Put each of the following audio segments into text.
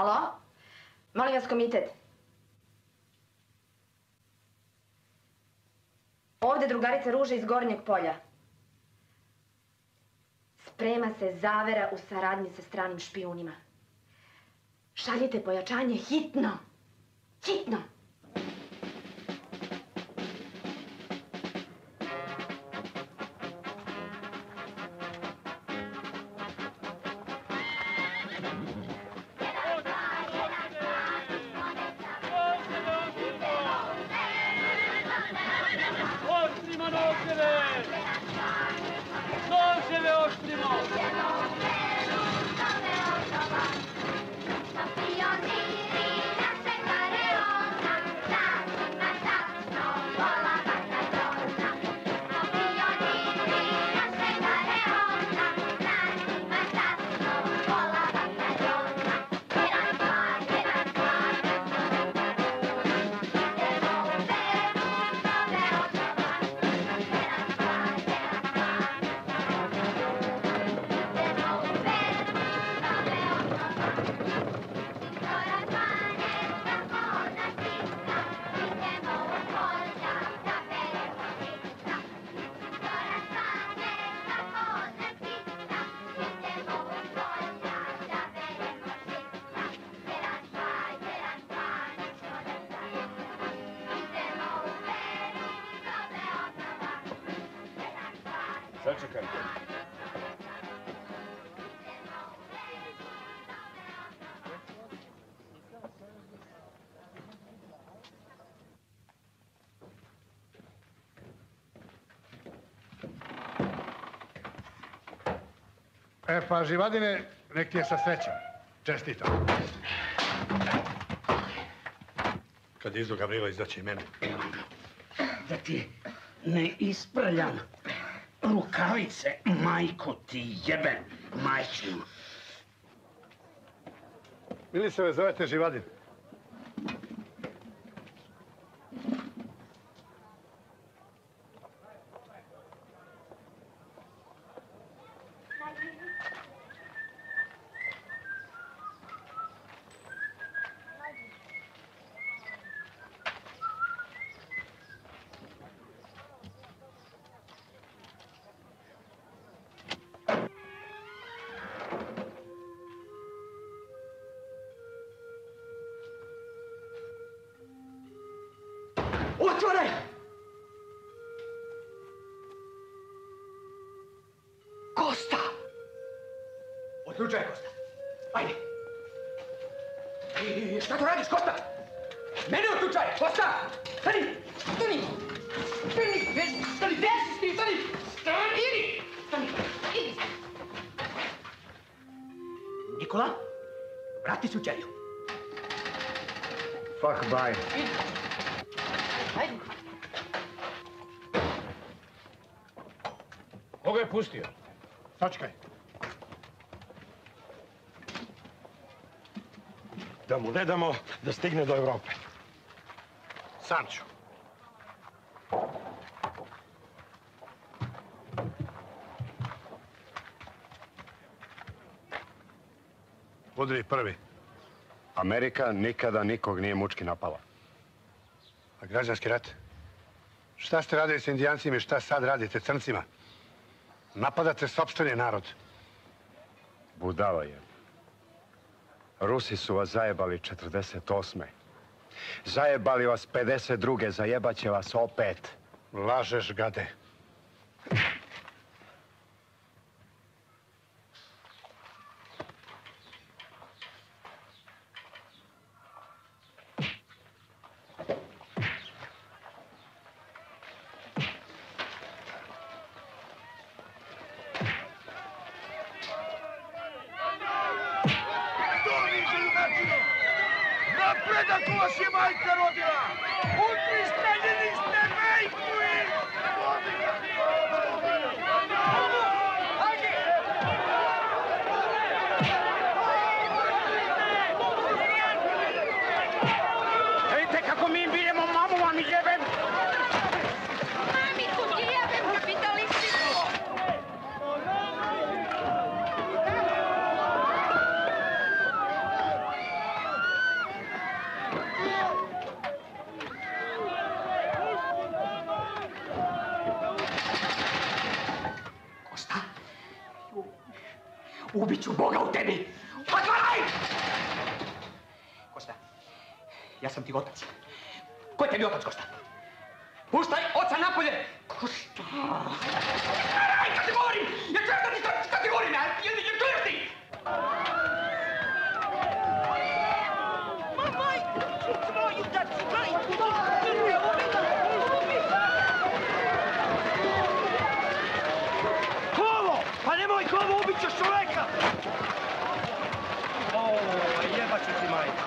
Alo? Molim vas komitet. Ovdje drugarica Ruža iz Gornjeg polja. Sprema se zavera u saradnji sa stranim špijunima. Šaljite pojačanje hitno. Hitno. Sačekajte. Pa Živadine, nek ti je sa srećom. Čestitam. Kad izu Gavrila izaće i mene. Da ti ne isprljam rukavice, majko ti jebem, majčinu. Ili se zovete Živadin? Otvoraj! Kosta! Otključaj, Kosta. Ajde. Šta to radiš, Kosta? Mene otključaj, Kosta! Stani! Stani! Stani! Stani! Gdje si ti? Stani! Stani! Idi! Stani! Idi! Nikola, vrati se u ćeliju. Fuck, bye. Idi! Ajde! Koga je pustio? Sačekaj. Da mu ne damo da stigne do Evrope. Sam ću. Udri prvi. Amerika nikada nikog nije mučki napala. A građanski rat? Šta ste radili s Indijancima i šta sad radite crncima? Napadate sopstveni narod. Budala je. Rusi su vas zajebali 48. Zajebali vas 52. Zajebaće vas opet. Lažeš, gade. Ubiću Boga u tebi! Otvaraj! Kosta, ja sam ti otac. Ko je tebi otac, Kosta? Puštaj oca napolje! Kosta! Aj, kad ti govorim! Ja čujem kad ti govorim, ja čujem ti! Kovo! Pa nemoj Kovo, ubit ćeš čoveka! O, jebat ću ti majku.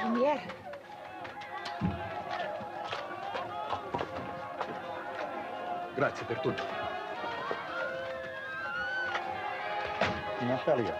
Premijer. Grazie per tutto. Natalija.